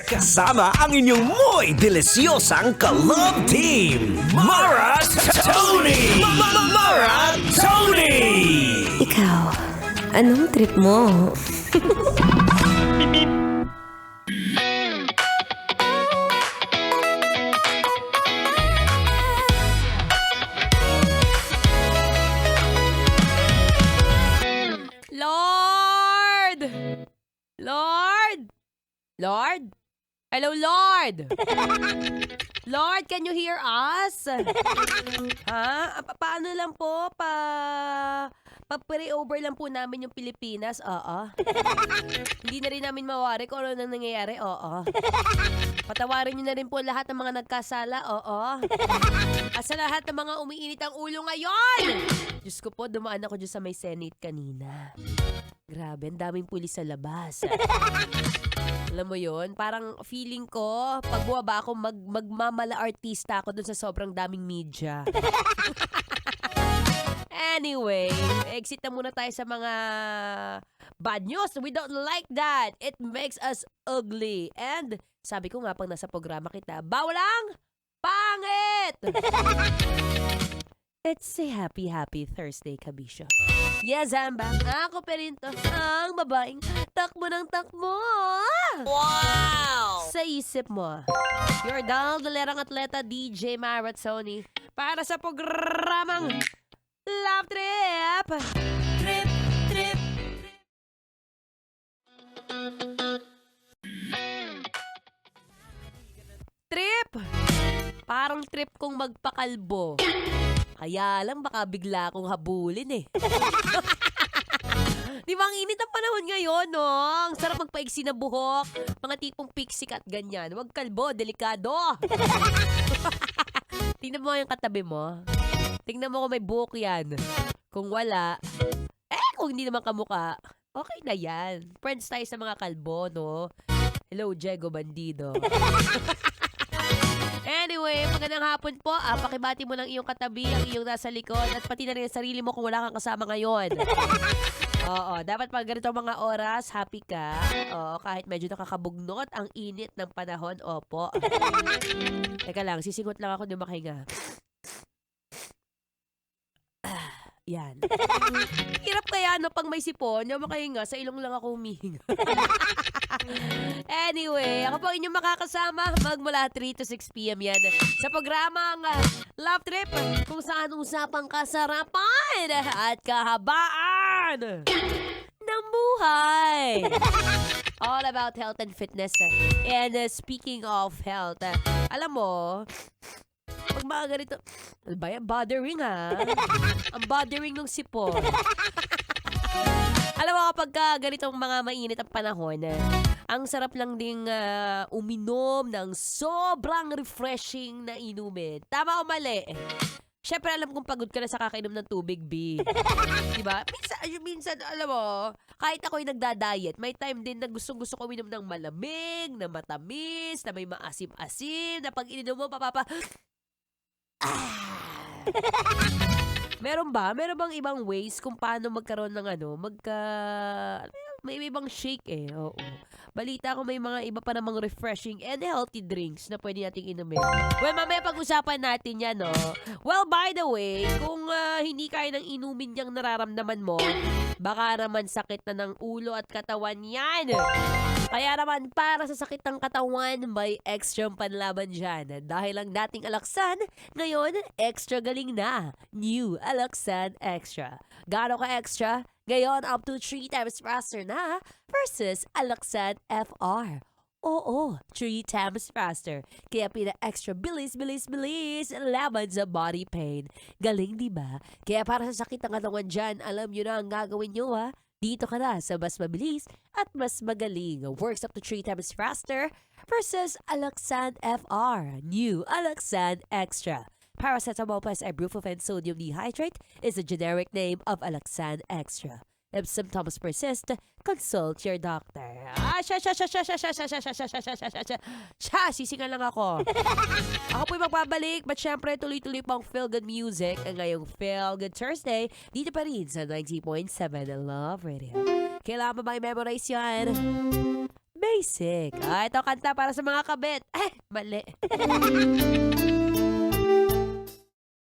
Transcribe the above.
Kasama ang inyong muy delisyosang ka-love team, Mara Tony! Mara Tony! Ikaw, anong trip mo? Lord! Lord! Lord? Hello, Lord! Lord, can you hear us? Ha? Paano lang po? Pa-pray-over lang po namin yung Pilipinas? Oo. Hindi na rin namin mawari kung ano nang nangyayari? Oo. Patawarin niyo na rin po lahat ng mga nagkasala? Oo. At sa lahat ng mga umiinit ang ulo ngayon! Diyos ko po, dumaan ako dyan sa may Senate kanina. Grabe, ang daming pulis sa labas. Alam mo yon, parang feeling ko, pag buwaba ako, magmamala-artista ako dun sa sobrang daming media. Anyway, exit na muna tayo sa mga bad news. We don't like that. It makes us ugly. And sabi ko nga pag nasa programa kita, bawal ang pangit! It's a happy Thursday, Kabisyo. Yes, I'm back. Ako pa rin to. Ang babaeng takbo ng takbo. Wow! Sa isip mo. Your dalerang atleta, DJ Maratsoni. Para sa programang Love Trip. Trip, trip. Trip. Parang trip kong magpakalbo. Kaya lang baka bigla akong habulin eh. Di ba ang init ang panahon ngayon, no? Ang sarap magpaiksi na buhok. Mga tipong pixie cut ganyan. Huwag kalbo, delikado. Tingnan mo yung katabi mo. Tingnan mo kung may buhok yan. Kung wala, kung hindi naman kamuka, okay na yan. Friends tayo sa mga kalbo, no? Hello, Diego Bandido. Anyway, magandang hapon po. Pakibati mo lang iyong katabi, ang iyong nasa likod, at pati na rin ang sarili mo kung wala kang kasama ngayon. Oo, dapat pag ganito mga oras, happy ka. Oo, kahit medyo nakakabugnot ang init ng panahon, opo. Teka lang, sisingot lang ako ng makahinga. Yan. Hirap kaya no pag may sipon, yung makahinga, sa ilong lang ako humihinga. Anyway, ako po inyong makakasama magmula 3 to 6 p.m. yan sa programang Love Trip, kung saan usapang kasarapan at kahabaan ng buhay. All about health and fitness. And speaking of health, alam mo, pag mga ganito, ano ba yan? Bothering ha? Ang bothering ng sipon. Alam mo kapag ganitong mga mainit ang panahon, ang sarap lang ding uminom ng sobrang refreshing na inumin. Tama o mali? Siyempre alam kong pagod ka na sa kakainom ng tubig, B. Diba? Minsan, alam mo, kahit ako'y nagda-diet, may time din na gustong-gusto ko uminom ng malamig, na matamis, na may maasim-asim, na pag ininom mo, Meron ba? Meron bang ibang ways kung paano magkaroon ng may ibang shake eh. Oo. Balita ko may mga iba pa namang refreshing and healthy drinks na pwede nating inumin. Well, mamaya pag-usapan natin yan, no? Well, by the way, kung hindi kaya ng inumin yung nararamdaman mo, baka naman sakit na ng ulo at katawan yan. Kaya naman, para sa sakit ng katawan, may extra panlaban dyan. Dahil ang dating Alaxan, ngayon, extra galing na. New Alaxan Extra. Gaano ka extra? Ngayon, up to 3 times faster na versus Alaxan FR. Oo, 3 times faster. Kaya pina-extra bilis laban sa body pain. Galing, di ba? Kaya para sa sakit ng katawan dyan, alam nyo na ang gagawin nyo, ha? Dito ka na sa mas mabilis at mas magaling. Works up to 3 times faster versus Alaxan FR. New Alaxan Extra. Paracetamol plus ibuprofen sodium dehydrate is the generic name of Alaxan Extra. If symptoms persist, consult your doctor. Sisingan lang ako. Ako po'y magbabalik, but syempre tuloy-tuloy pang Feel Good Music. Ang ngayong Feel Good Thursday, dito pa rin sa 90.7 Love Radio. Kailangan ba i-memorize yan? basic. Ito kanta para sa mga kabit. Mali.